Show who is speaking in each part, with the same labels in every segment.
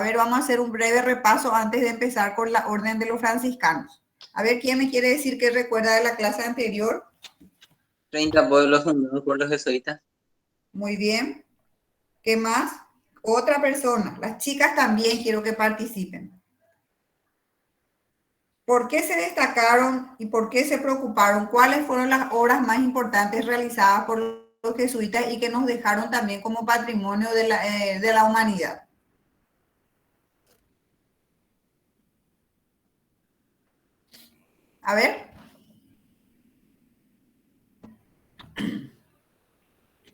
Speaker 1: A ver, vamos a hacer un breve repaso antes de empezar con la orden de los franciscanos. A ver, ¿quién me quiere decir qué recuerda de la clase anterior?
Speaker 2: 30 pueblos fundados por los jesuitas.
Speaker 1: Muy bien. ¿Qué más? Otra persona. Las chicas también quiero que participen. ¿Por qué se destacaron y por qué se preocuparon? ¿Cuáles fueron las obras más importantes realizadas por los jesuitas y que nos dejaron también como patrimonio de la humanidad? A ver.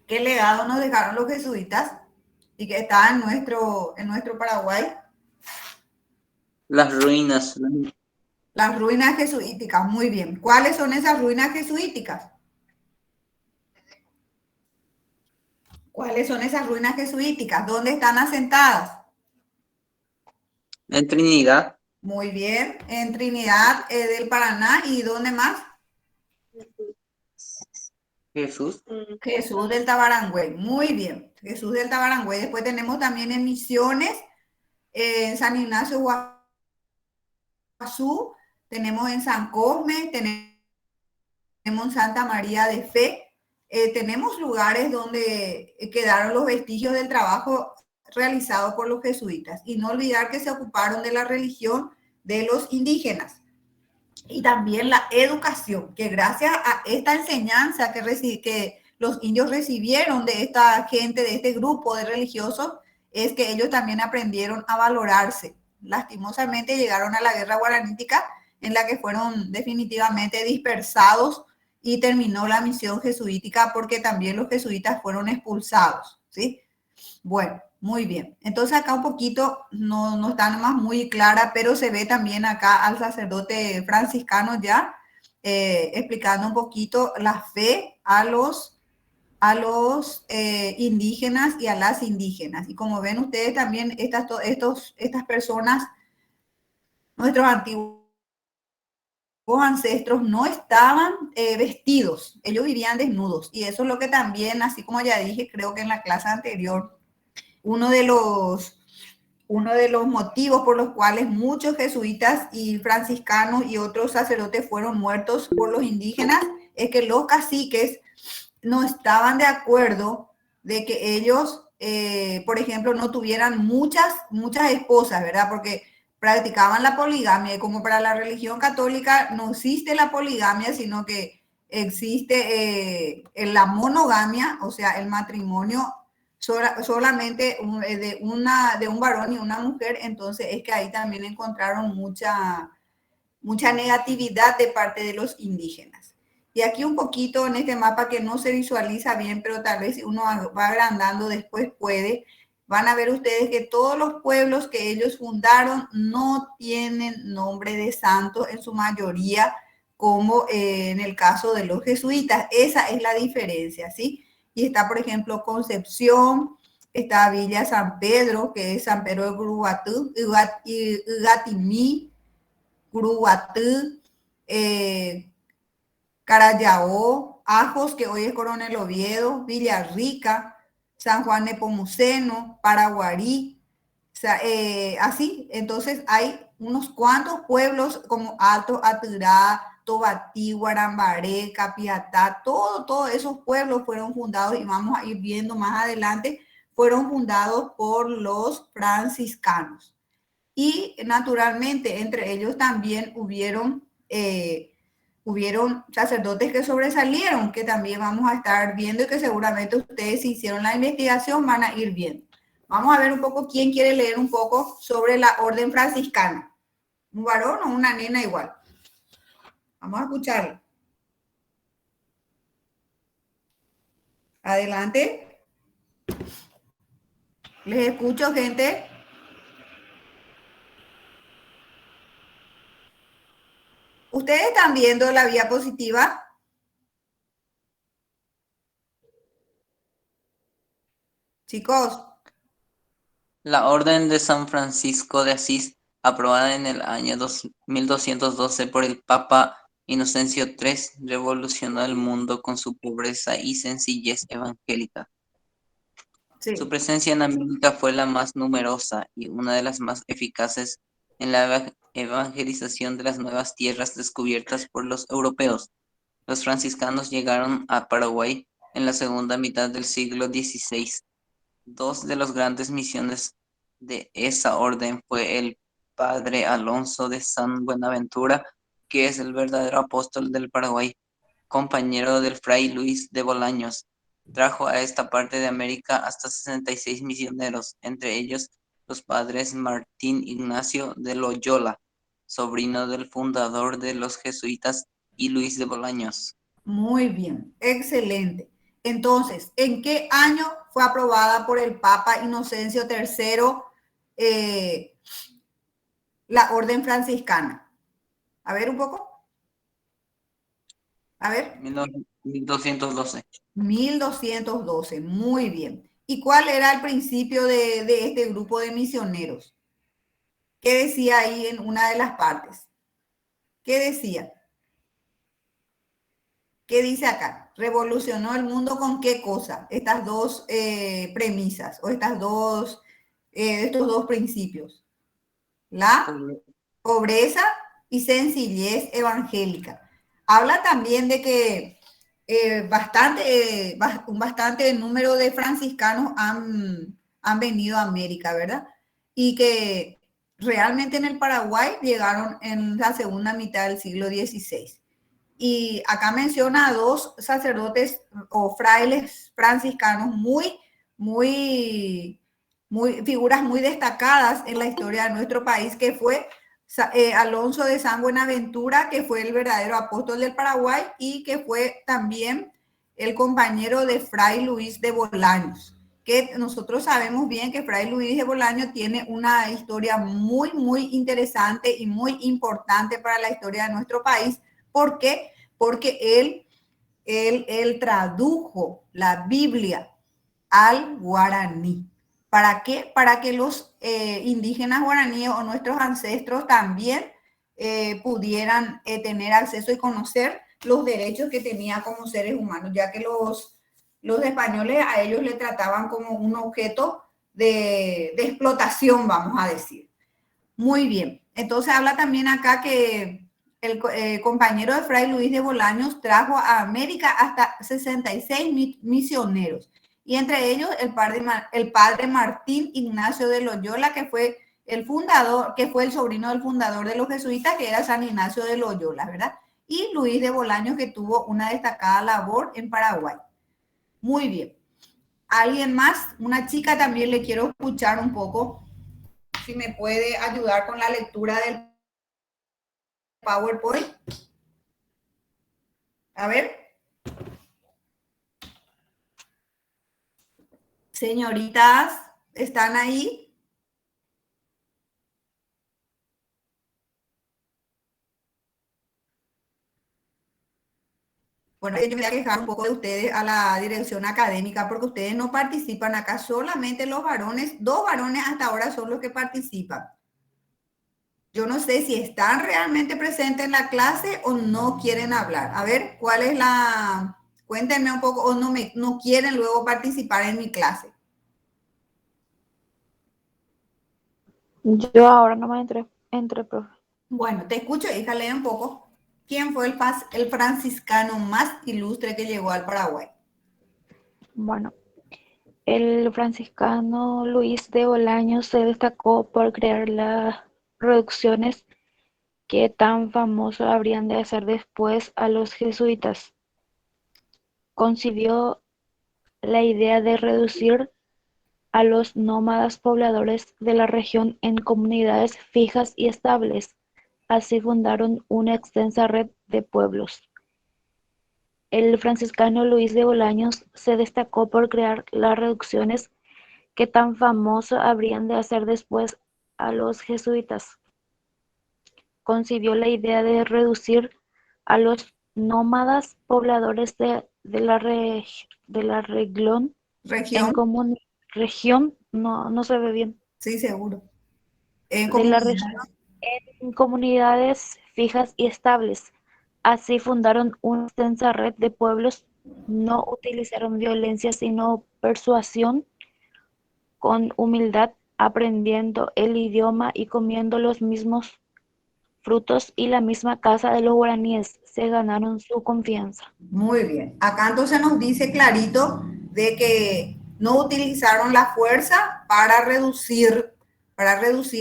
Speaker 1: ¿Qué legado nos dejaron los jesuitas y que está en nuestro Paraguay?
Speaker 2: Las ruinas.
Speaker 1: Las ruinas jesuíticas, muy bien. ¿Cuáles son esas ruinas jesuíticas? ¿Cuáles son esas ruinas jesuíticas? ¿Dónde están asentadas?
Speaker 2: En Trinidad.
Speaker 1: Muy bien, en Trinidad del Paraná. ¿Y dónde más?
Speaker 2: Jesús.
Speaker 1: Jesús del Tabarangüey. Muy bien, Jesús del Tabarangüey. Después tenemos también en Misiones, en San Ignacio Guazú, tenemos en San Cosme, tenemos en Santa María de Fe. Tenemos lugares donde quedaron los vestigios del trabajo realizado por los jesuitas. Y no olvidar que se ocuparon de la religión de los indígenas. Y también la educación, que gracias a esta enseñanza que los indios recibieron de esta gente, de este grupo de religiosos, es que ellos también aprendieron a valorarse. Lastimosamente llegaron a la guerra guaranítica, en la que fueron definitivamente dispersados y terminó la misión jesuítica porque también los jesuitas fueron expulsados, ¿sí? Bueno, muy bien. Entonces acá un poquito no está nomás muy clara, pero se ve también acá al sacerdote franciscano ya explicando un poquito la fe a los indígenas y a las indígenas. Y como ven ustedes también, estas personas, nuestros antiguos ancestros no estaban vestidos, ellos vivían desnudos. Y eso es lo que también, así como ya dije, creo que en la clase anterior, uno de los motivos por los cuales muchos jesuitas y franciscanos y otros sacerdotes fueron muertos por los indígenas es que los caciques no estaban de acuerdo de que ellos, por ejemplo, no tuvieran muchas esposas, ¿verdad? Porque practicaban la poligamia y como para la religión católica no existe la poligamia, sino que existe la monogamia, o sea, el matrimonio solamente de un varón y una mujer. Entonces es que ahí también encontraron mucha negatividad de parte de los indígenas. Y aquí un poquito en este mapa que no se visualiza bien, pero tal vez si uno va agrandando después puede, van a ver ustedes que todos los pueblos que ellos fundaron no tienen nombre de santo en su mayoría, como en el caso de los jesuitas. Esa es la diferencia, ¿sí? Y está, por ejemplo, Concepción, está Villa San Pedro, que es San Pedro de Gurugatú, Igatimí, Gurugatú, Carayaó, Ajos, que hoy es Coronel Oviedo, Villarrica, San Juan Nepomuceno, Paraguarí, así. Entonces hay unos cuantos pueblos como Alto Aturá, Tobatí, Guarambaré, Capiatá, todos esos pueblos fueron fundados, y vamos a ir viendo más adelante, fueron fundados por los franciscanos. Y naturalmente entre ellos también hubieron sacerdotes que sobresalieron, que también vamos a estar viendo y que seguramente ustedes, si hicieron la investigación, van a ir viendo. Vamos a ver un poco quién quiere leer un poco sobre la orden franciscana. ¿Un varón o una nena igual? Vamos a escucharlo. Adelante. Les escucho, gente. ¿Ustedes están viendo la diapositiva? Chicos.
Speaker 2: La Orden de San Francisco de Asís, aprobada en el año 1212 por el Papa Inocencio III, revolucionó el mundo con su pobreza y sencillez evangélica. Su
Speaker 1: Sí,
Speaker 2: presencia en América fue la más numerosa y una de las más eficaces en la evangelización de las nuevas tierras descubiertas por los europeos. Los franciscanos llegaron a Paraguay en la segunda mitad del siglo XVI. Dos de las grandes misiones de esa orden fue el padre Alonso de San Buenaventura, que es el verdadero apóstol del Paraguay, compañero del fray Luis de Bolaños. Trajo a esta parte de América hasta 66 misioneros, entre ellos los padres Martín Ignacio de Loyola, sobrino del fundador de los jesuitas, y Luis de Bolaños.
Speaker 1: muy bien, excelente. Entonces, ¿en qué año fue aprobada por el Papa Inocencio III la orden franciscana? A ver un poco, a ver.
Speaker 2: 1212.
Speaker 1: 1212, muy bien. ¿Y cuál era el principio de este grupo de misioneros? ¿Qué decía ahí en una de las partes? ¿Qué decía? ¿Qué dice acá? ¿Revolucionó el mundo con qué cosa? Estas dos premisas o estos dos principios. La pobreza y sencillez evangélica. Habla también de que un bastante número de franciscanos han venido a América, ¿verdad? Y que realmente en el Paraguay llegaron en la segunda mitad del siglo XVI. Y acá menciona a dos sacerdotes o frailes franciscanos figuras muy destacadas en la historia de nuestro país, que fue Alonso de San Buenaventura, que fue el verdadero apóstol del Paraguay y que fue también el compañero de Fray Luis de Bolaños, que nosotros sabemos bien que Fray Luis de Bolaños tiene una historia muy interesante y muy importante para la historia de nuestro país. ¿Por qué? Porque él tradujo la Biblia al guaraní. ¿Para qué? Para que los indígenas guaraníes o nuestros ancestros también pudieran tener acceso y conocer los derechos que tenía como seres humanos, ya que los españoles a ellos le trataban como un objeto de explotación, vamos a decir. Muy bien. Entonces habla también acá que el compañero de Fray Luis de Bolaños trajo a América hasta 66 misioneros. Y entre ellos el padre Martín Ignacio de Loyola, que fue el fundador, que fue el sobrino del fundador de los jesuitas, que era San Ignacio de Loyola, ¿verdad? Y Luis de Bolaños, que tuvo una destacada labor en Paraguay. Muy bien. ¿Alguien más? Una chica también le quiero escuchar un poco, si me puede ayudar con la lectura del PowerPoint. A ver, señoritas, ¿están ahí? Bueno, yo me voy a quejar un poco de ustedes a la dirección académica porque ustedes no participan acá, solamente los varones, dos varones hasta ahora son los que participan. Yo no sé si están realmente presentes en la clase o no quieren hablar. A ver, ¿cuál es la... Cuéntenme un poco, o no quieren luego participar en mi clase.
Speaker 3: Yo ahora no me entré, profe.
Speaker 1: Bueno, te escucho, hija, lee un poco. ¿Quién fue el franciscano más ilustre que llegó al Paraguay?
Speaker 3: Bueno, el franciscano Luis de Bolaños se destacó por crear las reducciones que tan famosos habrían de hacer después a los jesuitas. Concibió la idea de reducir a los nómadas pobladores de la región en comunidades fijas y estables. Así fundaron una extensa red de pueblos. El franciscano Luis de Bolaños se destacó por crear las reducciones que tan famoso habrían de hacer después a los jesuitas. Concibió la idea de reducir a los nómadas pobladores de la región en
Speaker 1: Región,
Speaker 3: región, no se ve bien,
Speaker 1: sí, seguro. En
Speaker 3: de la región
Speaker 1: comunidades.
Speaker 3: en comunidades fijas y estables. Así fundaron una extensa red de pueblos, no utilizaron violencia sino persuasión con humildad, aprendiendo el idioma y comiendo los mismos frutos y la misma casa de los guaraníes, se ganaron su confianza.
Speaker 1: Muy bien. Acá entonces nos dice clarito de que no utilizaron la fuerza para reducir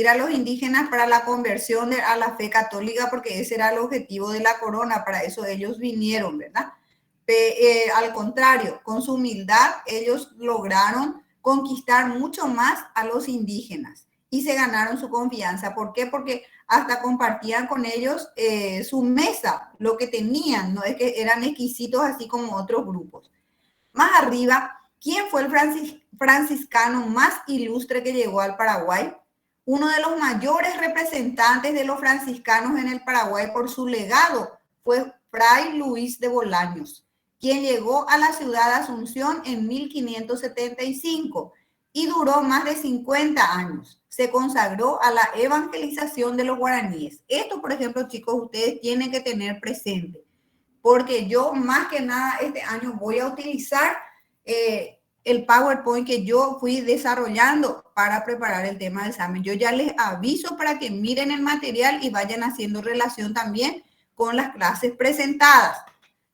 Speaker 1: a los indígenas para la conversión a la fe católica, porque ese era el objetivo de la corona, para eso ellos vinieron, ¿verdad? Al contrario, con su humildad ellos lograron conquistar mucho más a los indígenas y se ganaron su confianza. ¿Por qué? Porque hasta compartían con ellos su mesa, lo que tenían, no es que eran exquisitos así como otros grupos. Más arriba, ¿quién fue el franciscano más ilustre que llegó al Paraguay? Uno de los mayores representantes de los franciscanos en el Paraguay por su legado fue Fray Luis de Bolaños, quien llegó a la ciudad de Asunción en 1575 y duró más de 50 años. Se consagró a la evangelización de los guaraníes. Esto, por ejemplo, chicos, ustedes tienen que tener presente, porque yo más que nada este año voy a utilizar el PowerPoint que yo fui desarrollando para preparar el tema del examen. Yo ya les aviso para que miren el material y vayan haciendo relación también con las clases presentadas.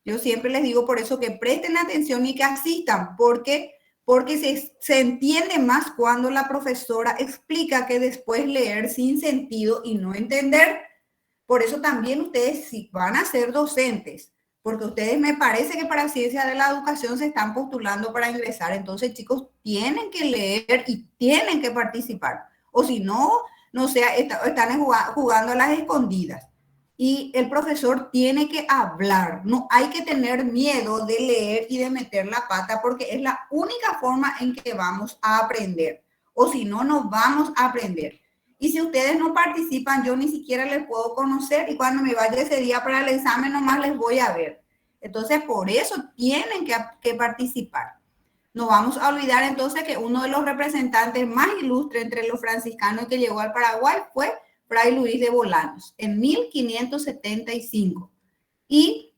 Speaker 1: Yo siempre les digo por eso que presten atención y que asistan, porque se entiende más cuando la profesora explica que después leer sin sentido y no entender. Por eso también ustedes, si van a ser docentes, porque ustedes me parece que para Ciencia de la Educación se están postulando para ingresar, entonces chicos, tienen que leer y tienen que participar, o si no, no sea, están jugando a las escondidas. Y el profesor tiene que hablar, no hay que tener miedo de leer y de meter la pata, porque es la única forma en que vamos a aprender, o si no, no vamos a aprender. Y si ustedes no participan, yo ni siquiera les puedo conocer, y cuando me vaya ese día para el examen nomás les voy a ver. Entonces, por eso tienen que participar. No vamos a olvidar entonces que uno de los representantes más ilustres entre los franciscanos que llegó al Paraguay fue Fray Luis de Bolaños en 1575. Y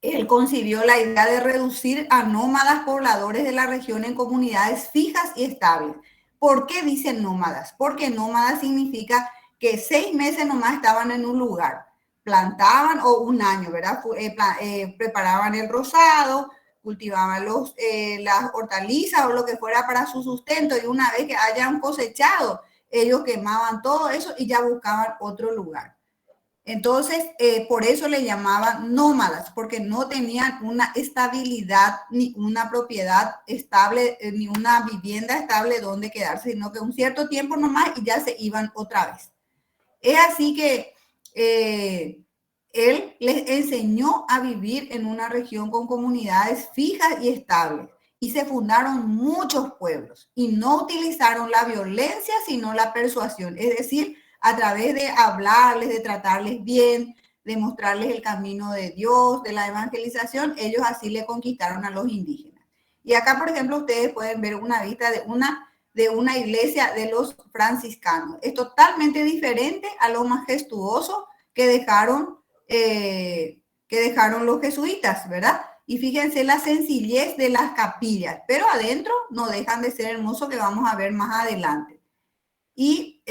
Speaker 1: él concibió la idea de reducir a nómadas pobladores de la región en comunidades fijas y estables. ¿Por qué dicen nómadas? Porque nómadas significa que 6 meses nomás estaban en un lugar, plantaban, o un año, ¿verdad? Preparaban el rosado, cultivaban las hortalizas o lo que fuera para su sustento, y una vez que hayan cosechado, ellos quemaban todo eso y ya buscaban otro lugar. Entonces, por eso le llamaban nómadas, porque no tenían una estabilidad, ni una propiedad estable, ni una vivienda estable donde quedarse, sino que un cierto tiempo nomás y ya se iban otra vez. Es así que él les enseñó a vivir en una región con comunidades fijas y estables, y se fundaron muchos pueblos, y no utilizaron la violencia, sino la persuasión, es decir, a través de hablarles, de tratarles bien, de mostrarles el camino de Dios, de la evangelización, ellos así le conquistaron a los indígenas. Y acá, por ejemplo, ustedes pueden ver una vista de una iglesia de los franciscanos. Es totalmente diferente a lo majestuoso que dejaron los jesuitas, ¿verdad? Y fíjense la sencillez de las capillas, pero adentro no dejan de ser hermosos, que vamos a ver más adelante. Y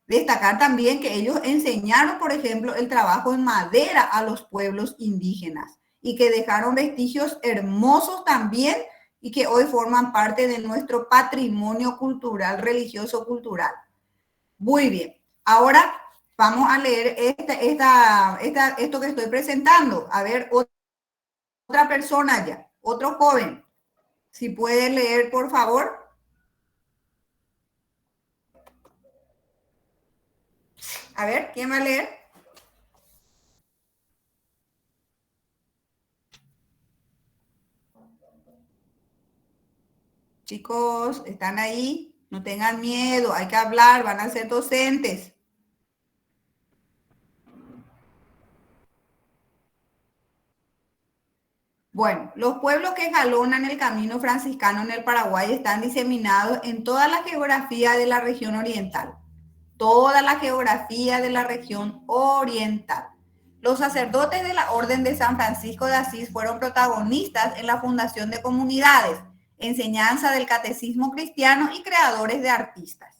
Speaker 1: destacar también que ellos enseñaron, por ejemplo, el trabajo en madera a los pueblos indígenas, y que dejaron vestigios hermosos también, y que hoy forman parte de nuestro patrimonio cultural, religioso cultural. Muy bien, ahora vamos a leer esto que estoy presentando. A ver, otra persona ya, otro joven, si puede leer, por favor. A ver, ¿quién va a leer? Chicos, ¿están ahí? No tengan miedo, hay que hablar, van a ser docentes. Bueno, los pueblos que jalonan el camino franciscano en el Paraguay están diseminados en toda la geografía de la región oriental. Toda la geografía de la región oriental. Los sacerdotes de la Orden de San Francisco de Asís fueron protagonistas en la fundación de comunidades enseñanza del catecismo cristiano y creadores de artistas.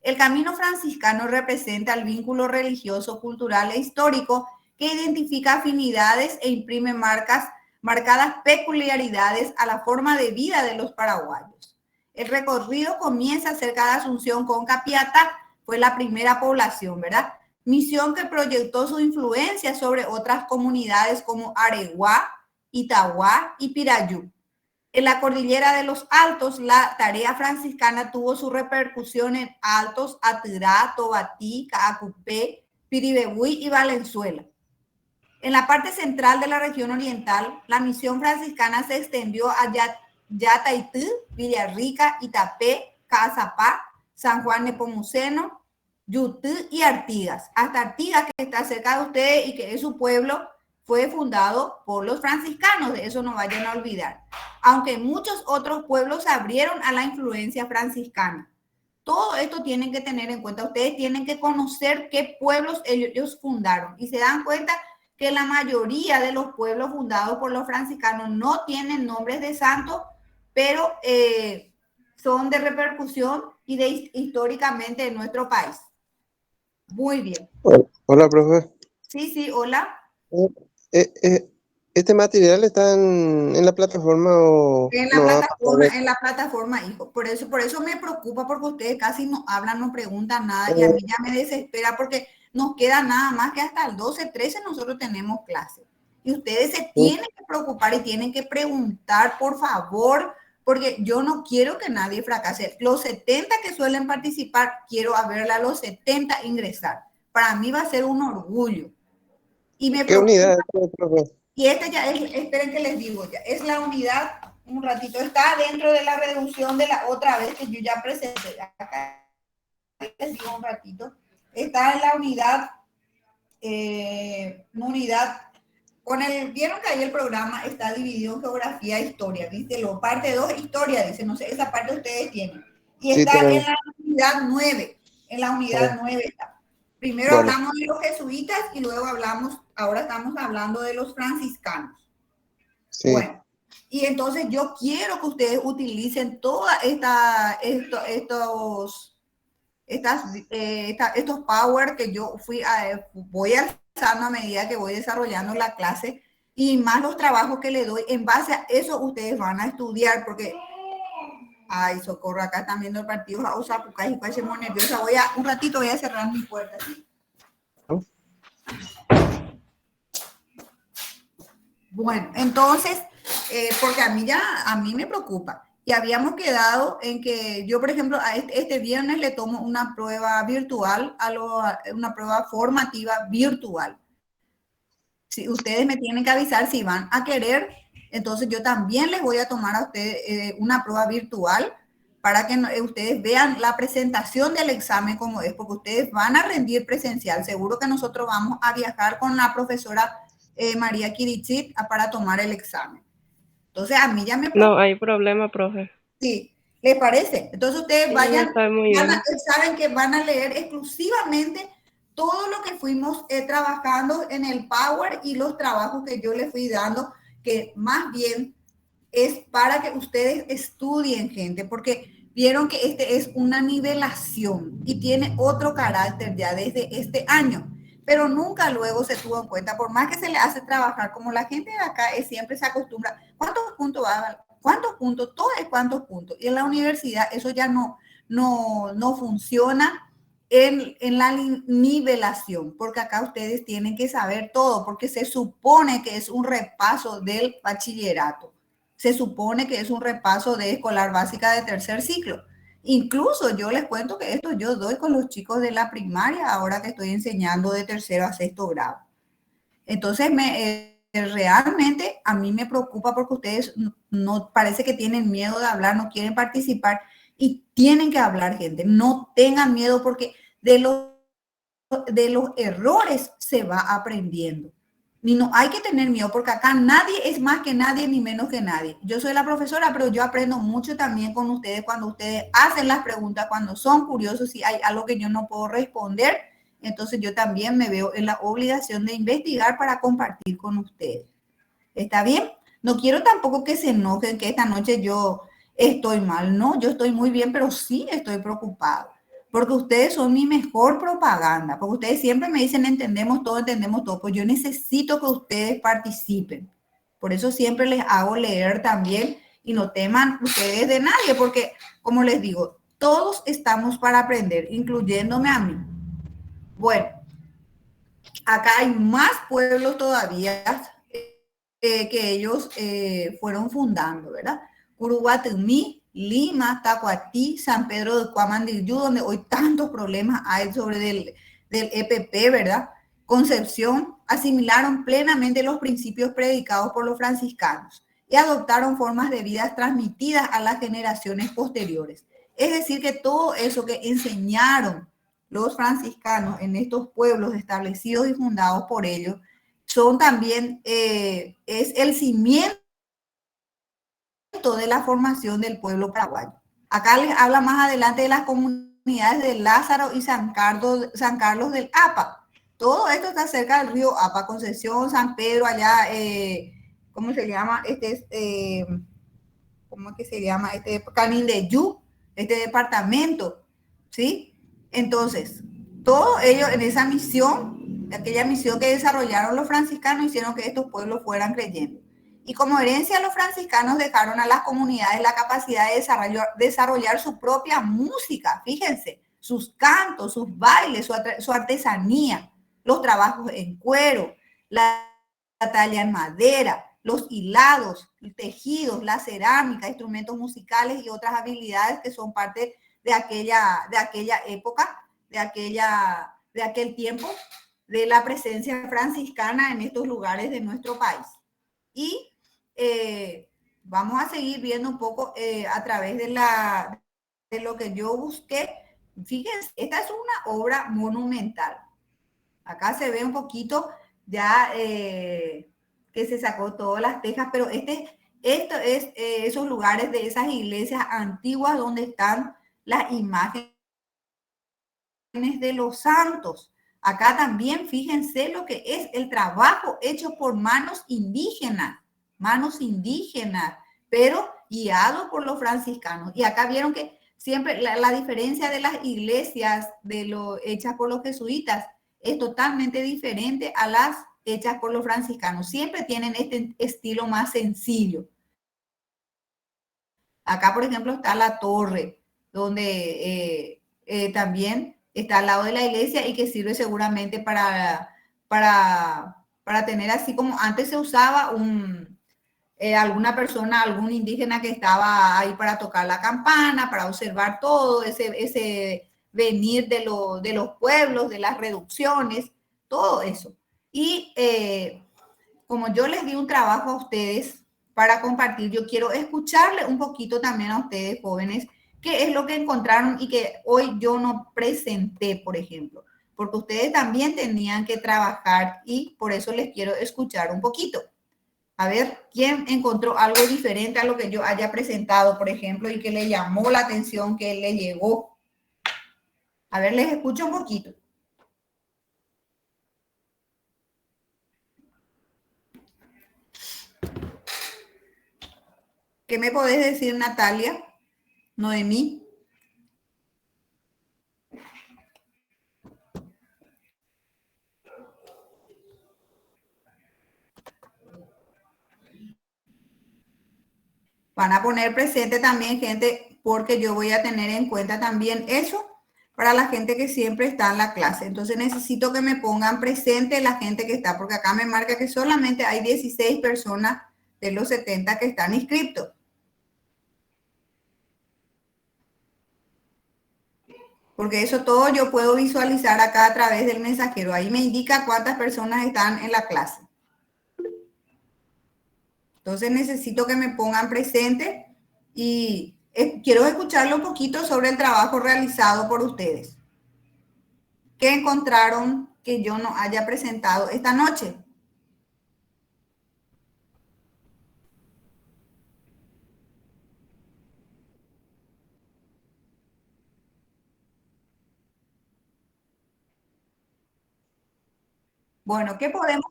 Speaker 1: El camino franciscano representa el vínculo religioso, cultural e histórico que identifica afinidades e imprime marcadas peculiaridades a la forma de vida de los paraguayos. El recorrido comienza cerca de Asunción con Capiatá, fue la primera población, ¿verdad? Misión que proyectó su influencia sobre otras comunidades como Areguá, Itaguá y Pirayú. En la cordillera de los Altos, la tarea franciscana tuvo su repercusión en Altos, Atirá, Tobatí, Caacupé, Piribebuy y Valenzuela. En la parte central de la región oriental, la misión franciscana se extendió a Yataití, Villarrica, Itapé, Caazapá, San Juan Nepomuceno, Yutí y Artigas. Hasta Artigas, que está cerca de ustedes y que es su pueblo, fue fundado por los franciscanos, de eso no vayan a olvidar. Aunque muchos otros pueblos se abrieron a la influencia franciscana. Todo esto tienen que tener en cuenta. Ustedes tienen que conocer qué pueblos ellos fundaron y se dan cuenta que la mayoría de los pueblos fundados por los franciscanos no tienen nombres de santos, pero son de repercusión y históricamente en nuestro país. Muy bien.
Speaker 4: Hola, profe.
Speaker 1: Sí, hola.
Speaker 4: ¿Este material está en la plataforma o
Speaker 1: en la plataforma, hijo. Por eso me preocupa, porque ustedes casi no hablan, no preguntan nada, y a mí ya me desespera porque nos queda nada más que hasta el 12-13 nosotros tenemos clase. Y ustedes se tienen que preocupar y tienen que preguntar, por favor, porque yo no quiero que nadie fracase. Los 70 que suelen participar, quiero verla a los 70 ingresar. Para mí va a ser un orgullo. Y me
Speaker 4: ¿Qué unidad, profe?
Speaker 1: Y esta ya es, esperen que les digo ya, es la unidad, un ratito, está dentro de la reducción de la otra vez que yo ya presenté. Acá les digo un ratito. Está en la unidad, vieron que ahí el programa está dividido en geografía e historia, ¿viste? Parte 2, historia, dice, no sé, esa parte ustedes tienen. Y está en la unidad 9, está. Primero hablamos de los jesuitas y luego ahora estamos hablando de los franciscanos. Sí. Bueno, y entonces yo quiero que ustedes utilicen todas estos power que yo voy alzando a medida que voy desarrollando la clase, y más los trabajos que le doy. En base a eso ustedes van a estudiar, porque ay, socorro, acá están viendo el partido a Osapuca y parece muy nerviosa. Un ratito voy a cerrar mi puerta, ¿sí? Bueno, entonces, porque a mí me preocupa. Y habíamos quedado en que yo, por ejemplo, a este viernes le tomo una prueba virtual, una prueba formativa virtual. Si ustedes me tienen que avisar si van a querer, entonces yo también les voy a tomar a ustedes una prueba virtual para que ustedes vean la presentación del examen como es, porque ustedes van a rendir presencial. Seguro que nosotros vamos a viajar con la profesora María Kirichit para tomar el examen. Entonces, a mí ya me...
Speaker 5: No hay problema, profe.
Speaker 1: Sí, ¿les parece? Entonces ustedes
Speaker 5: Sí,
Speaker 1: saben que van a leer exclusivamente todo lo que fuimos trabajando en el Power y los trabajos que yo les fui dando, que más bien es para que ustedes estudien, gente, porque vieron que este es una nivelación y tiene otro carácter ya desde este año, pero nunca luego se tuvo en cuenta, por más que se le hace trabajar, como la gente de acá siempre se acostumbra, ¿cuántos puntos va a dar? ¿Cuántos puntos? Todo es cuántos puntos. Y en la universidad eso ya no funciona en la nivelación, porque acá ustedes tienen que saber todo, porque se supone que es un repaso del bachillerato. Se supone que es un repaso de escolar básica de tercer ciclo. Incluso yo les cuento que esto yo doy con los chicos de la primaria, ahora que estoy enseñando de tercero a sexto grado. Entonces, realmente a mí me preocupa porque ustedes no parece que tienen miedo de hablar, no quieren participar, y tienen que hablar, gente. No tengan miedo, porque de los errores se va aprendiendo. Ni no hay que tener miedo, porque acá nadie es más que nadie ni menos que nadie. Yo soy la profesora, pero yo aprendo mucho también con ustedes cuando ustedes hacen las preguntas, cuando son curiosos, si hay algo que yo no puedo responder, entonces yo también me veo en la obligación de investigar para compartir con ustedes. ¿Está bien? No quiero tampoco que se enojen que esta noche yo estoy mal. No, yo estoy muy bien, pero sí estoy preocupado. Porque ustedes son mi mejor propaganda. Porque ustedes siempre me dicen, entendemos todo, entendemos todo. Pues yo necesito que ustedes participen. Por eso siempre les hago leer también y no teman ustedes de nadie. Porque, como les digo, todos estamos para aprender, incluyéndome a mí. Bueno, acá hay más pueblos todavía que ellos fueron fundando, ¿verdad? Curuguatemí, Lima, Tacuatí, San Pedro de Cuamandiyú, donde hoy tantos problemas hay sobre del EPP, ¿verdad? Concepción, asimilaron plenamente los principios predicados por los franciscanos y adoptaron formas de vida transmitidas a las generaciones posteriores. Es decir, que todo eso que enseñaron los franciscanos en estos pueblos establecidos y fundados por ellos, son también, es el cimiento de la formación del pueblo paraguayo. Acá les habla más adelante de las comunidades de Lázaro y San Carlos del Apa. Todo esto está cerca del río Apa, Concepción, San Pedro, allá, ¿cómo se llama? ¿Cómo es que se llama? Canindeyú, este departamento, ¿sí? Entonces, todo ello en esa misión, aquella misión que desarrollaron los franciscanos, hicieron que estos pueblos fueran creyendo. Y como herencia, los franciscanos dejaron a las comunidades la capacidad de desarrollar su propia música, fíjense, sus cantos, sus bailes, su artesanía, los trabajos en cuero, la talla en madera, los hilados, tejidos, la cerámica, instrumentos musicales y otras habilidades que son parte de aquella época, de aquel tiempo, de la presencia franciscana en estos lugares de nuestro país. Y vamos a seguir viendo un poco a través de lo que yo busqué. Fíjense, esta es una obra monumental. Acá se ve un poquito ya que se sacó todas las tejas, pero esto es esos lugares de esas iglesias antiguas donde están las imágenes de los santos. Acá también fíjense lo que es el trabajo hecho por manos indígenas, pero guiado por los franciscanos. Y acá vieron que siempre la diferencia de las iglesias hechas por los jesuitas es totalmente diferente a las hechas por los franciscanos. Siempre tienen este estilo más sencillo. Acá, por ejemplo, está la torre, donde también está al lado de la iglesia y que sirve seguramente para tener así como antes se usaba alguna persona, algún indígena que estaba ahí para tocar la campana, para observar todo ese venir de los pueblos, de las reducciones, todo eso. Y como yo les di un trabajo a ustedes para compartir, yo quiero escucharle un poquito también a ustedes, jóvenes, qué es lo que encontraron y que hoy yo no presenté, por ejemplo, porque ustedes también tenían que trabajar y por eso les quiero escuchar un poquito. A ver, ¿quién encontró algo diferente a lo que yo haya presentado, por ejemplo, y que le llamó la atención, que le llegó? A ver, les escucho un poquito. ¿Qué me podés decir, Natalia? Noemí. Van a poner presente también, gente, porque yo voy a tener en cuenta también eso para la gente que siempre está en la clase. Entonces necesito que me pongan presente la gente que está, porque acá me marca que solamente hay 16 personas de los 70 que están inscritos. Porque eso todo yo puedo visualizar acá a través del mensajero. Ahí me indica cuántas personas están en la clase. Entonces necesito que me pongan presente y quiero escucharle un poquito sobre el trabajo realizado por ustedes. ¿Qué encontraron que yo no haya presentado esta noche? Bueno, ¿qué podemos?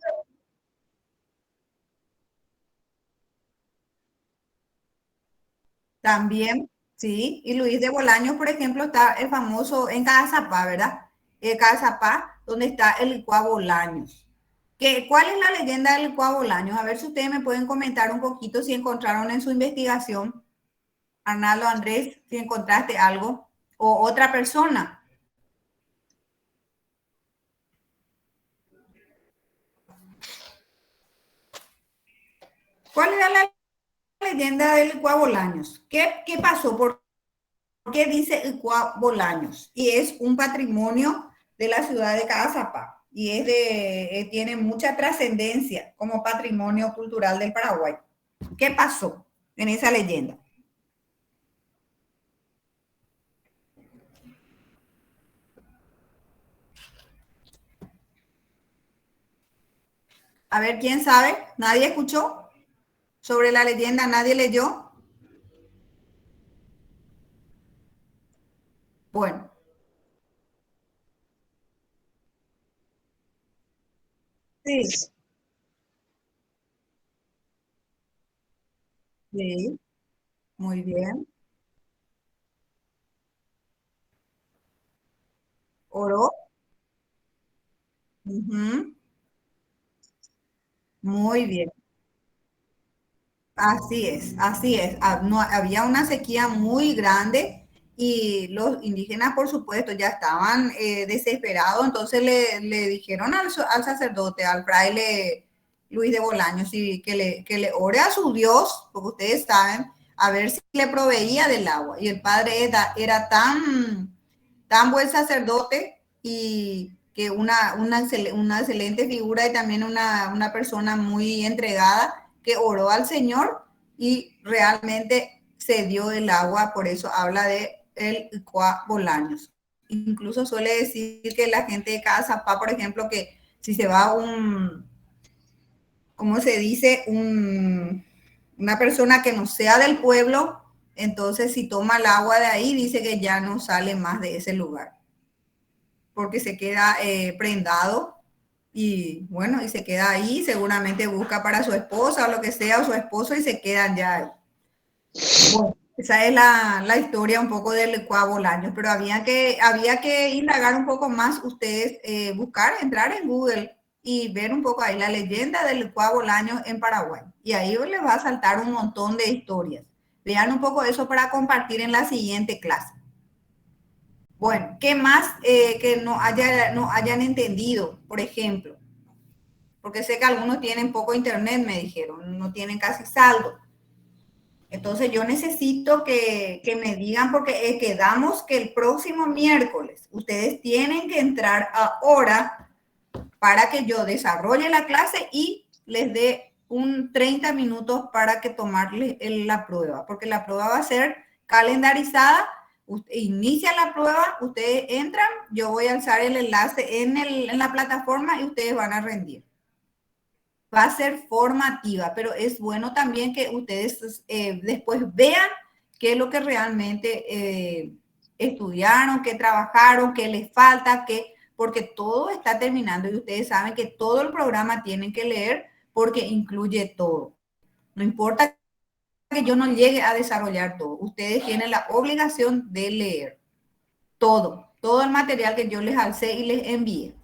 Speaker 1: También, sí. Y Luis de Bolaños, por ejemplo, está el famoso en Cazapá, ¿verdad? Cazapá, donde está el licuado Bolaños. ¿Cuál es la leyenda del licuado Bolaños? A ver si ustedes me pueden comentar un poquito si encontraron en su investigación, Arnaldo, Andrés, si encontraste algo o otra persona. ¿Cuál era la leyenda del licuado Bolaños? ¿Qué pasó? ¿Por qué dice licuado Bolaños? Y es un patrimonio de la ciudad de Cazapá y tiene mucha trascendencia como patrimonio cultural del Paraguay. ¿Qué pasó en esa leyenda? A ver, ¿quién sabe? ¿Nadie escuchó sobre la leyenda? ¿Nadie leyó? Bueno, sí, sí, muy bien. Oro. Ujú, muy bien. Así es, así es. No, había una sequía muy grande y los indígenas, por supuesto, ya estaban desesperados, entonces le dijeron al sacerdote, al fraile Luis de Bolaños, y que le ore a su Dios, porque ustedes saben, a ver si le proveía del agua. Y el padre era tan buen sacerdote y que una excelente figura y también una persona muy entregada que oró al Señor y realmente se dio el agua, por eso habla de el Icuá Bolaños. Incluso suele decir que la gente de Cazapá, por ejemplo, que si se va ¿cómo se dice? Una persona que no sea del pueblo, entonces si toma el agua de ahí, dice que ya no sale más de ese lugar porque se queda prendado y bueno, y se queda ahí, seguramente busca para su esposa o lo que sea, o su esposo y se quedan ya ahí. Bueno, esa es la historia un poco del licuado Bolaños, pero había que indagar un poco más, ustedes buscar, entrar en Google y ver un poco ahí la leyenda del licuado Bolaños en Paraguay. Y ahí les va a saltar un montón de historias. Vean un poco eso para compartir en la siguiente clase. Bueno, ¿qué más que no hayan entendido, por ejemplo? Porque sé que algunos tienen poco internet, me dijeron, no tienen casi saldo. Entonces yo necesito que me digan, porque quedamos que el próximo miércoles ustedes tienen que entrar ahora para que yo desarrolle la clase y les dé un 30 minutos para que tomarles la prueba, porque la prueba va a ser calendarizada. Usted inicia la prueba, ustedes entran, yo voy a alzar el enlace en la plataforma y ustedes van a rendir. Va a ser formativa, pero es bueno también que ustedes después vean qué es lo que realmente estudiaron, qué trabajaron, qué les falta, porque todo está terminando y ustedes saben que todo el programa tienen que leer porque incluye todo. No importa que yo no llegue a desarrollar todo, ustedes tienen la obligación de leer todo el material que yo les alcé y les envié.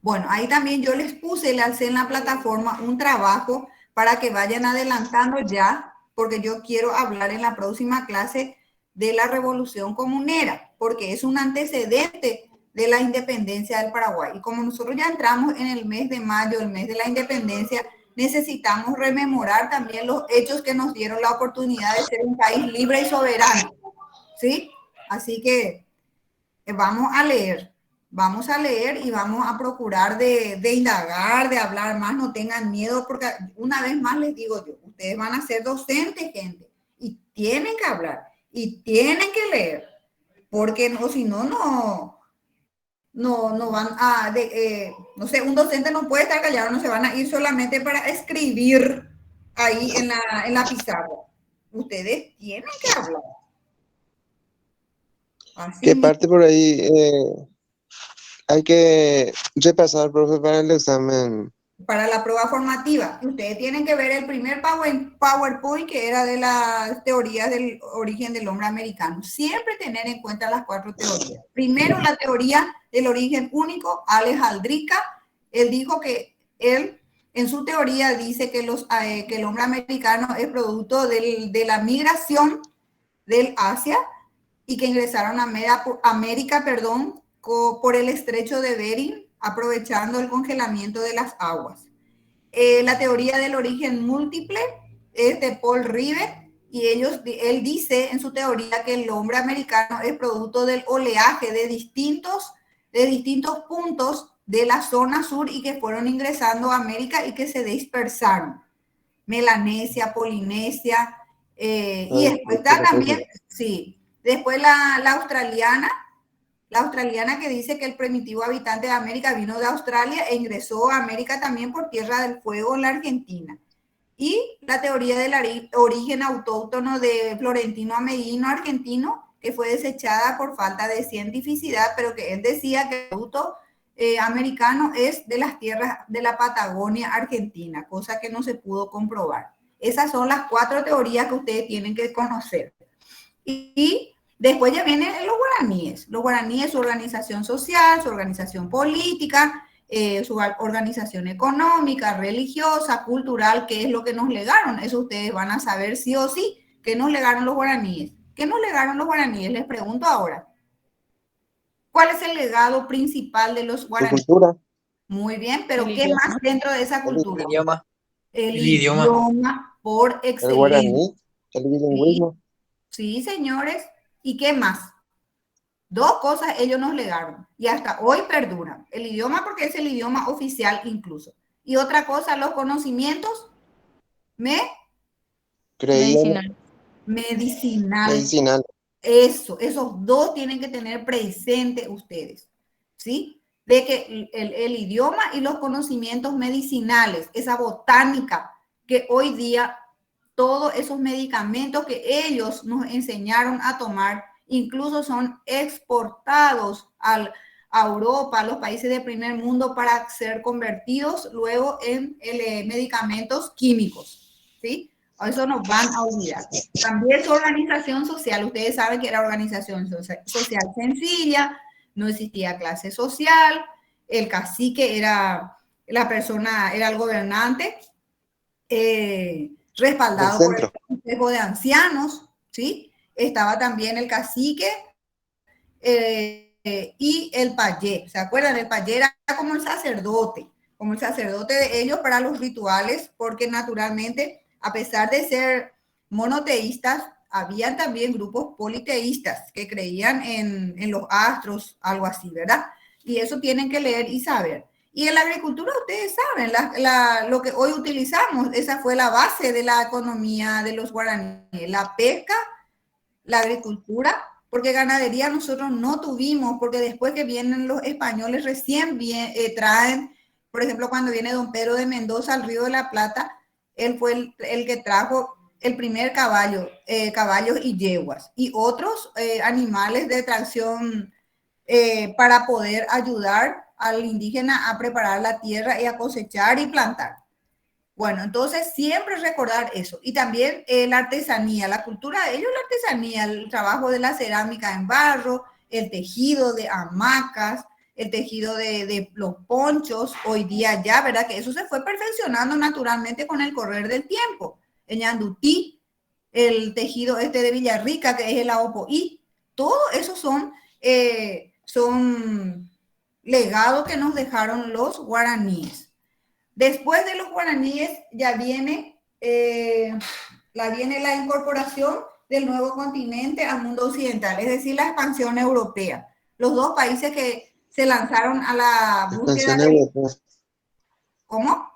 Speaker 1: Bueno, ahí también yo les puse, le alcé en la plataforma un trabajo para que vayan adelantando ya, porque yo quiero hablar en la próxima clase de la Revolución Comunera, porque es un antecedente de la independencia del Paraguay. Y como nosotros ya entramos en el mes de mayo, el mes de la independencia, necesitamos rememorar también los hechos que nos dieron la oportunidad de ser un país libre y soberano. ¿Sí? Así que vamos a leer y vamos a procurar de indagar, de hablar más, no tengan miedo, porque una vez más les digo yo, ustedes van a ser docentes, gente, y tienen que hablar, y tienen que leer, porque no, si no, no van no sé, un docente no puede estar callado, no se van a ir solamente para escribir ahí en la pizarra. Ustedes tienen que hablar. Así
Speaker 4: ¿Qué
Speaker 1: mismo.
Speaker 4: parte por ahí hay que repasar, profe, para el examen
Speaker 1: para la prueba formativa. Ustedes tienen que ver el primer PowerPoint que era de las teorías del origen del hombre americano. Siempre tener en cuenta las 4 teorías. Primero, la teoría del origen único, Alex Aldrich. Él dijo que él, en su teoría, dice que el hombre americano es producto de la migración del Asia y que ingresaron a América, por el estrecho de Bering, aprovechando el congelamiento de las aguas. La teoría del origen múltiple es de Paul Rivet y él dice en su teoría que el hombre americano es producto del oleaje de distintos puntos de la zona sur y que fueron ingresando a América y que se dispersaron. Melanesia, Polinesia, y después está también, sí, después la australiana que dice que el primitivo habitante de América vino de Australia e ingresó a América también por Tierra del Fuego en la Argentina. Y la teoría del origen autóctono de Florentino Ameghino, argentino, que fue desechada por falta de cientificidad, pero que él decía que el producto americano es de las tierras de la Patagonia argentina, cosa que no se pudo comprobar. Esas son las 4 teorías que ustedes tienen que conocer. Y después ya vienen los guaraníes. Los guaraníes, su organización social, su organización política, su organización económica, religiosa, cultural, qué es lo que nos legaron. Eso ustedes van a saber sí o sí. ¿Qué nos legaron los guaraníes? ¿Qué nos legaron los guaraníes? Les pregunto ahora. ¿Cuál es el legado principal de los guaraníes?
Speaker 4: Su cultura.
Speaker 1: Muy bien, pero ¿qué más dentro de esa cultura?
Speaker 5: El idioma.
Speaker 1: El idioma por excelencia.
Speaker 4: El guaraní, el bilingüismo.
Speaker 1: Sí, señores. ¿Y qué más? 2 cosas ellos nos legaron y hasta hoy perduran. El idioma porque es el idioma oficial incluso. Y otra cosa, los conocimientos medicinal. Esos 2 tienen que tener presente ustedes, ¿sí? De que el idioma y los conocimientos medicinales, esa botánica que hoy día todos esos medicamentos que ellos nos enseñaron a tomar, incluso son exportados a Europa, a los países de primer mundo para ser convertidos luego en medicamentos químicos, ¿sí? Eso nos van a olvidar. También su organización social, ustedes saben que era organización social sencilla, no existía clase social, el cacique era la persona, era el gobernante, respaldado por el consejo de ancianos, ¿sí? Estaba también el cacique y el payé. ¿Se acuerdan? El payé era como el sacerdote de ellos para los rituales, porque naturalmente, a pesar de ser monoteístas, había también grupos politeístas que creían en los astros, algo así, ¿verdad? Y eso tienen que leer y saber. Y en la agricultura, ustedes saben, lo que hoy utilizamos, esa fue la base de la economía de los guaraníes, la pesca, la agricultura, porque ganadería nosotros no tuvimos, porque después que vienen los españoles recién traen, por ejemplo, cuando viene don Pedro de Mendoza al Río de la Plata, él fue el que trajo el primer caballos y yeguas, y otros animales de tracción para poder ayudar al indígena a preparar la tierra y a cosechar y plantar. Bueno, entonces siempre recordar eso. Y también la artesanía, la cultura de ellos, la artesanía, el trabajo de la cerámica en barro, el tejido de hamacas, el tejido de los ponchos, hoy día ya, ¿verdad? Que eso se fue perfeccionando naturalmente con el correr del tiempo. En Ñandutí, el tejido de Villarrica, que es el Aopoí, todo eso son legados que nos dejaron los guaraníes. Después de los guaraníes ya viene la incorporación del nuevo continente al mundo occidental, es decir, la expansión europea. Los 2 países que se lanzaron a la búsqueda de... ¿Cómo?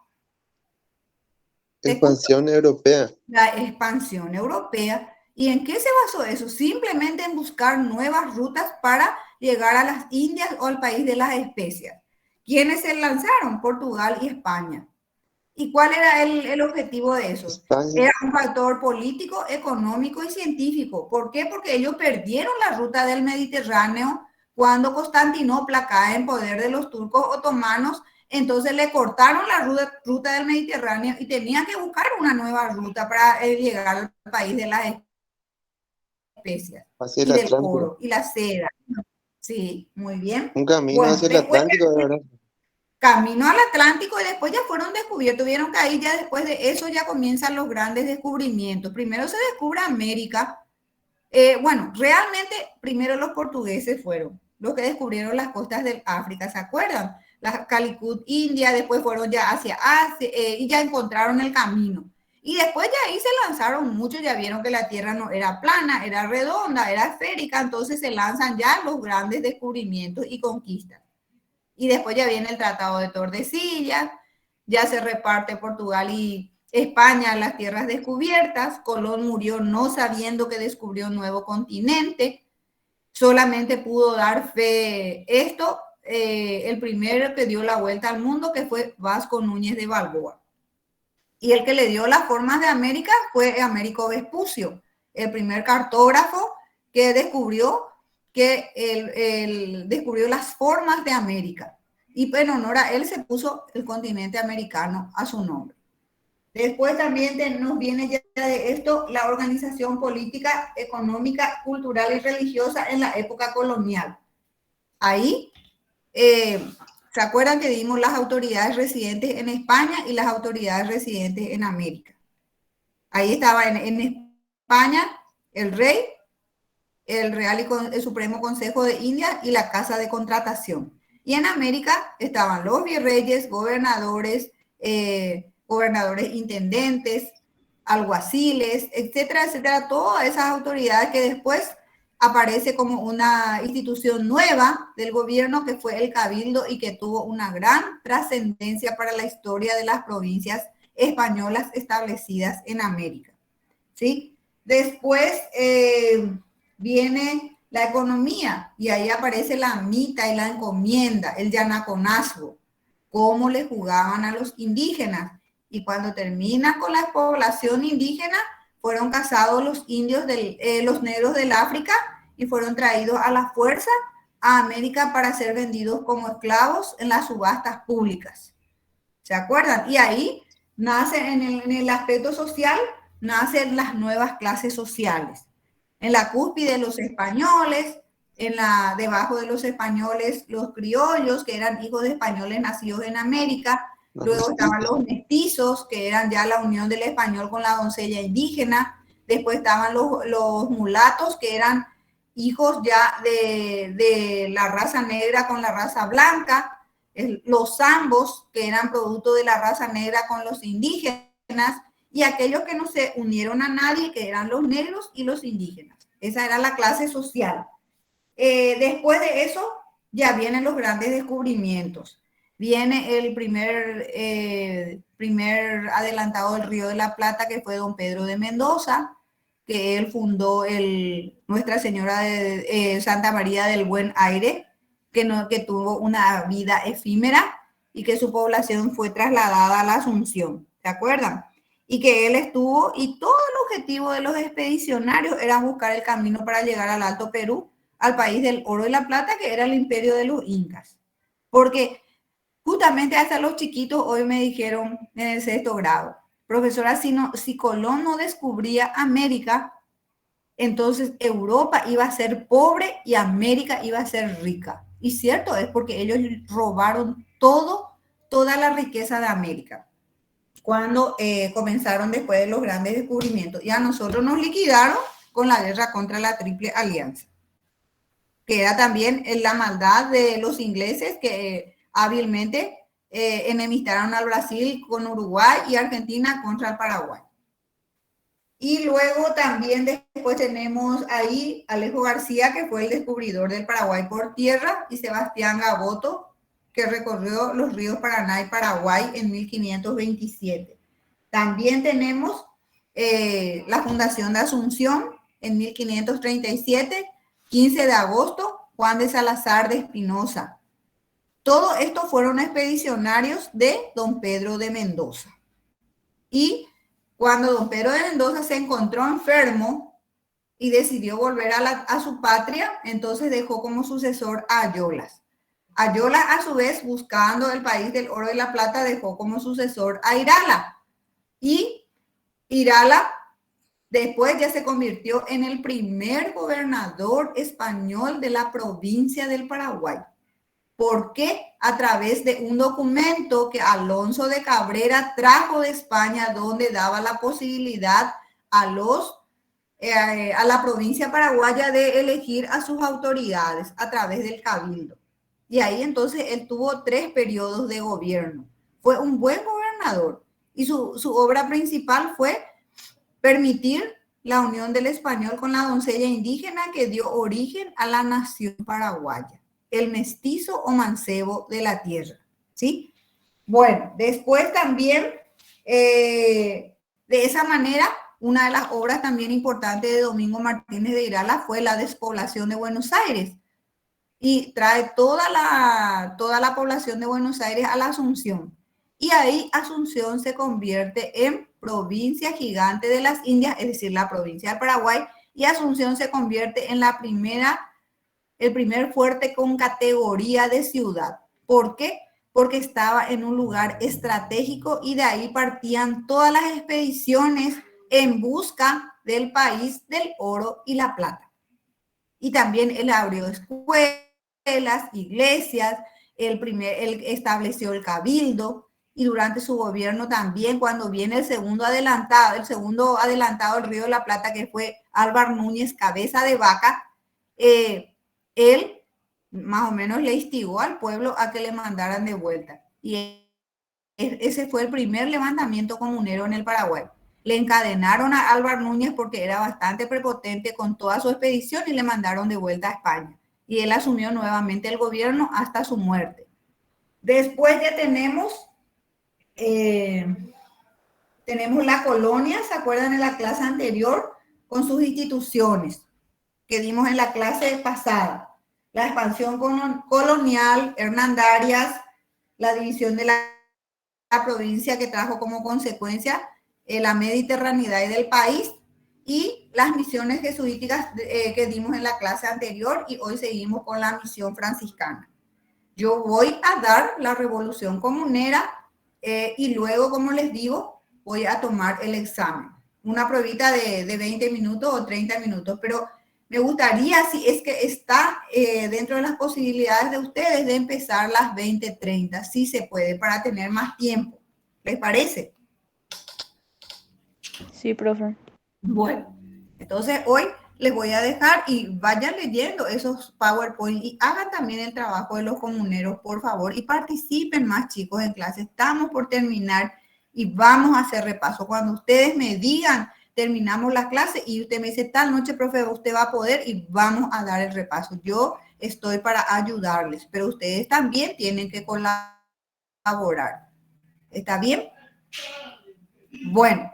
Speaker 4: Expansión europea.
Speaker 1: La expansión europea. ¿Y en qué se basó eso? Simplemente en buscar nuevas rutas para llegar a las Indias o al país de las especias. ¿Quiénes se lanzaron? Portugal y España. ¿Y cuál era el objetivo de eso? España. Era un factor político, económico y científico. ¿Por qué? Porque ellos perdieron la ruta del Mediterráneo cuando Constantinopla cae en poder de los turcos otomanos entonces le cortaron la ruta del Mediterráneo y tenían que buscar una nueva ruta para llegar al país de las especias
Speaker 4: Hacia
Speaker 1: y
Speaker 4: el
Speaker 1: del
Speaker 4: Atlántico.
Speaker 1: oro y la seda. Sí, muy bien.
Speaker 4: Un camino
Speaker 1: Bueno,
Speaker 4: hacia el
Speaker 1: después
Speaker 4: Atlántico, de verdad.
Speaker 1: camino al Atlántico y después ya fueron descubiertos. Vieron que ahí ya después de eso ya comienzan los grandes descubrimientos. Primero se descubre América. Bueno, realmente primero los portugueses fueron los que descubrieron las costas del África, ¿se acuerdan? La Calicut, India, después fueron ya hacia Asia y ya encontraron el camino. Y después ya ahí se lanzaron muchos, ya vieron que la Tierra no era plana, era redonda, era esférica, entonces se lanzan ya los grandes descubrimientos y conquistas. Y después ya viene el Tratado de Tordesillas, ya se reparte Portugal y España las tierras descubiertas. Colón murió no sabiendo que descubrió un nuevo continente, solamente pudo dar fe esto, el primero que dio la vuelta al mundo, que fue Vasco Núñez de Balboa. Y el que le dio las formas de América fue Américo Vespucio, el primer cartógrafo que descubrió descubrió las formas de América. Y en honor a él se puso el continente americano a su nombre. Después también nos viene ya de esto la organización política, económica, cultural y religiosa en la época colonial. Ahí, ¿se acuerdan que dimos las autoridades residentes en España y las autoridades residentes en América? Ahí estaba en España el rey, el Real y el Supremo Consejo de India y la Casa de Contratación. Y en América estaban los virreyes, gobernadores, gobernadores intendentes, alguaciles, etcétera, etcétera, todas esas autoridades que después aparece como una institución nueva del gobierno que fue el Cabildo y que tuvo una gran trascendencia para la historia de las provincias españolas establecidas en América. ¿Sí? Después viene la economía y ahí aparece la mita y la encomienda, el yanaconazgo, cómo le jugaban a los indígenas. Y cuando termina con la población indígena, fueron cazados los indios, los negros del África y fueron traídos a la fuerza a América para ser vendidos como esclavos en las subastas públicas. ¿Se acuerdan? Y ahí nace en el aspecto social, nacen las nuevas clases sociales. En la cúspide los españoles, debajo de los españoles los criollos, que eran hijos de españoles nacidos en América. Luego estaban los mestizos, que eran ya la unión del español con la doncella indígena. Después estaban los mulatos, que eran hijos ya de la raza negra con la raza blanca. Los zambos, que eran producto de la raza negra con los indígenas. Y aquellos que no se unieron a nadie, que eran los negros y los indígenas. Esa era la clase social. Después de eso, ya vienen los grandes descubrimientos. Viene el primer adelantado del Río de la Plata, que fue don Pedro de Mendoza, que él fundó Nuestra Señora de Santa María del Buen Aire, que tuvo una vida efímera y que su población fue trasladada a la Asunción. ¿Se acuerdan? Y que él estuvo, y todo el objetivo de los expedicionarios era buscar el camino para llegar al Alto Perú, al país del oro y la plata, que era el imperio de los incas. Porque justamente hasta los chiquitos hoy me dijeron en el 6º grado, profesora, si Colón no descubría América, entonces Europa iba a ser pobre y América iba a ser rica. Y cierto es, porque ellos robaron toda la riqueza de América cuando comenzaron después de los grandes descubrimientos. Y a nosotros nos liquidaron con la guerra contra la Triple Alianza, que era también la maldad de los ingleses que hábilmente enemistaron al Brasil con Uruguay y Argentina contra el Paraguay. Y luego también después tenemos ahí Alejo García, que fue el descubridor del Paraguay por tierra, y Sebastián Gaboto, que recorrió los ríos Paraná y Paraguay en 1527. También tenemos la fundación de Asunción en 1537, 15 de agosto, Juan de Salazar de Espinosa. Todo esto fueron expedicionarios de don Pedro de Mendoza. Y cuando don Pedro de Mendoza se encontró enfermo y decidió volver a su patria, entonces dejó como sucesor a Ayolas. Ayola, a su vez, buscando el país del oro y la plata, dejó como sucesor a Irala. Y Irala después ya se convirtió en el primer gobernador español de la provincia del Paraguay. ¿Por qué? A través de un documento que Alonso de Cabrera trajo de España, donde daba la posibilidad a la provincia paraguaya de elegir a sus autoridades a través del cabildo. Y ahí entonces él tuvo 3 periodos de gobierno. Fue un buen gobernador y su obra principal fue permitir la unión del español con la doncella indígena que dio origen a la nación paraguaya, el mestizo o mancebo de la tierra, ¿sí? Bueno, después también, de esa manera, una de las obras también importantes de Domingo Martínez de Irala fue la despoblación de Buenos Aires, y trae toda la población de Buenos Aires a la Asunción. Y ahí Asunción se convierte en provincia gigante de las Indias, es decir, la provincia del Paraguay, y Asunción se convierte en el primer fuerte con categoría de ciudad. ¿Por qué? Porque estaba en un lugar estratégico y de ahí partían todas las expediciones en busca del país del oro y la plata. Y también él abrió escuelas, iglesias, él estableció el cabildo, y durante su gobierno también, cuando viene el segundo adelantado del Río de la Plata, que fue Álvar Núñez, cabeza de vaca, él más o menos le instigó al pueblo a que le mandaran de vuelta. Y ese fue el primer levantamiento comunero en el Paraguay. Le encadenaron a Álvar Núñez porque era bastante prepotente con toda su expedición y le mandaron de vuelta a España. Y él asumió nuevamente el gobierno hasta su muerte. Después ya tenemos la colonia, ¿se acuerdan en la clase anterior? Con sus instituciones que dimos en la clase pasada. La expansión colonial, hernandarias, la división de la provincia que trajo como consecuencia la mediterraneidad del país, y las misiones jesuíticas que dimos en la clase anterior, y hoy seguimos con la misión franciscana. Yo voy a dar la revolución comunera y luego, como les digo, voy a tomar el examen. Una pruebita de 20 minutos o 30 minutos, pero me gustaría, si es que está dentro de las posibilidades de ustedes, de empezar las 20:30, si se puede, para tener más tiempo. ¿Les parece?
Speaker 3: Sí, profe.
Speaker 1: Bueno, entonces hoy les voy a dejar y vayan leyendo esos PowerPoint y hagan también el trabajo de los comuneros, por favor, y participen más, chicos, en clase. Estamos por terminar y vamos a hacer repaso. Cuando ustedes me digan, terminamos la clase y usted me dice, tal noche, profe, usted va a poder, y vamos a dar el repaso. Yo estoy para ayudarles, pero ustedes también tienen que colaborar. ¿Está bien? Bueno.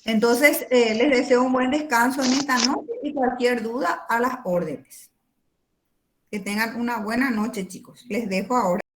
Speaker 1: Entonces, les deseo un buen descanso en esta noche y cualquier duda a las órdenes. Que tengan una buena noche, chicos. Les dejo ahora.